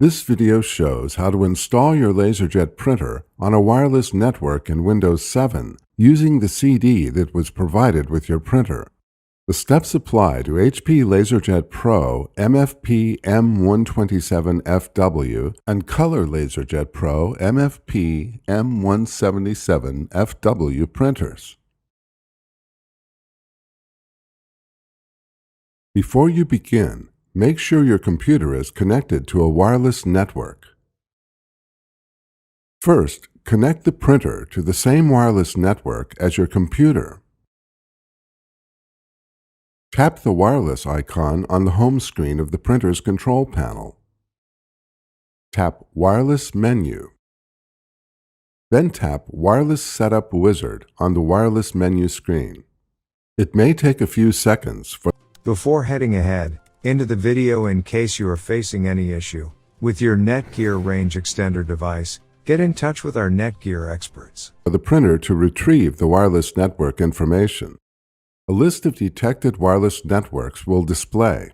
This video shows how to install your LaserJet printer on a wireless network in Windows 7 using the CD that was provided with your printer. The steps apply to HP LaserJet Pro MFP M127FW and Color LaserJet Pro MFP M177FW printers. Before you begin, make sure your computer is connected to a wireless network. First, connect the printer to the same wireless network as your computer. Tap the wireless icon on the home screen of the printer's control panel. Tap Wireless menu. Then tap Wireless Setup Wizard on the wireless menu screen. It may take a few seconds for Before heading ahead into the video, in case you are facing any issue with your Netgear range extender device, get in touch with our Netgear experts. the printer to retrieve the wireless network information. A list of detected wireless networks will display.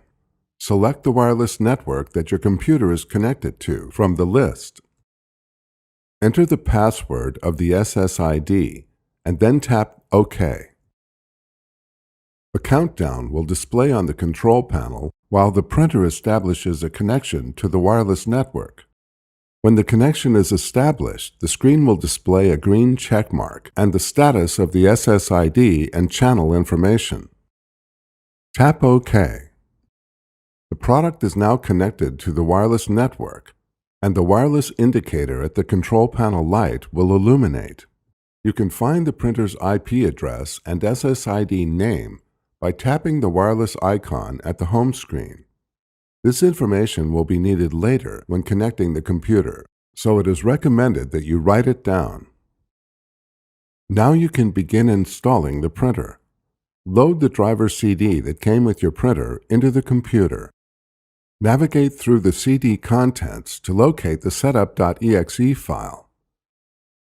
Select the wireless network that your computer is connected to from the list. Enter the password of the SSID and then tap OK. A countdown will display on the control panel while the printer establishes a connection to the wireless network. When the connection is established, the screen will display a green check mark and the status of the SSID and channel information. Tap OK. The product is now connected to the wireless network, and the wireless indicator at the control panel light will illuminate. You can find the printer's IP address and SSID name by tapping the wireless icon at the home screen. This information will be needed later when connecting the computer, so it is recommended that you write it down. Now you can begin installing the printer. Load the driver CD that came with your printer into the computer. Navigate through the CD contents to locate the setup.exe file.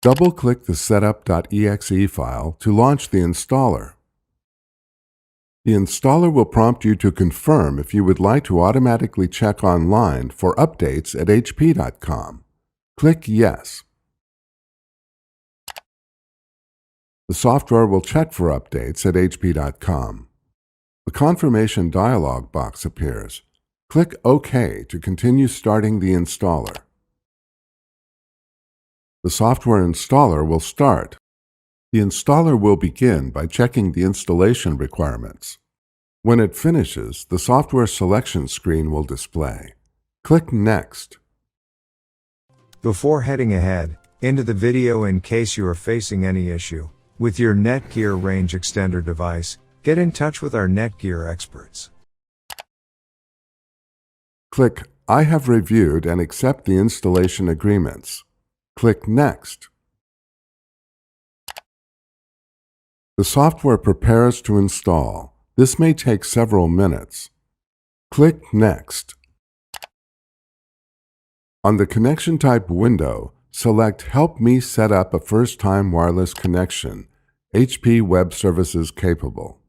Double-click the setup.exe file to launch the installer. The installer will prompt you to confirm if you would like to automatically check online for updates at hp.com. Click Yes. The software will check for updates at hp.com. A confirmation dialog box appears. Click OK to continue starting the installer. The software installer will start. The installer will begin by checking the installation requirements. When it finishes, the software selection screen will display. Click Next. Before heading ahead into the video, in case you are facing any issue with your Netgear range extender device, get in touch with our Netgear experts. Click I have reviewed and accept the installation agreements. Click Next. The software prepares to install. This may take several minutes. Click Next. On the Connection Type window, select Help me set up a first-time wireless connection, HP Web Services capable.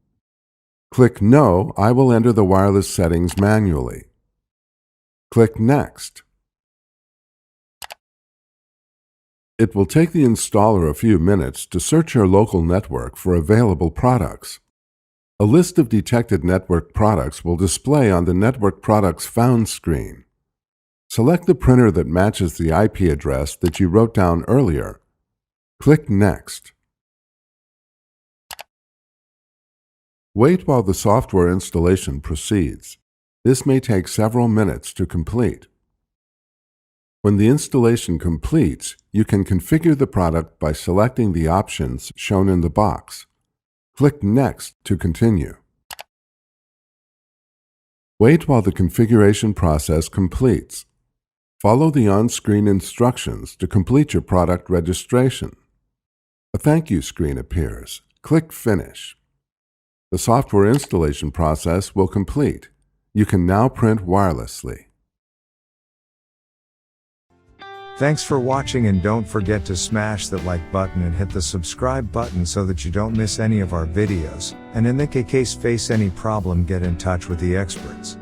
Click No, I will enter the wireless settings manually. Click Next. It will take the installer a few minutes to search your local network for available products. A list of detected network products will display on the Network Products Found screen. Select the printer that matches the IP address that you wrote down earlier. Click Next. Wait while the software installation proceeds. This may take several minutes to complete. When the installation completes, you can configure the product by selecting the options shown in the box. Click Next to continue. Wait while the configuration process completes. Follow the on-screen instructions to complete your product registration. A thank you screen appears. Click Finish. The software installation process will complete. You can now print wirelessly. Thanks for watching, and don't forget to smash that like button and hit the subscribe button so that you don't miss any of our videos, and in the case face any problem, get in touch with the experts.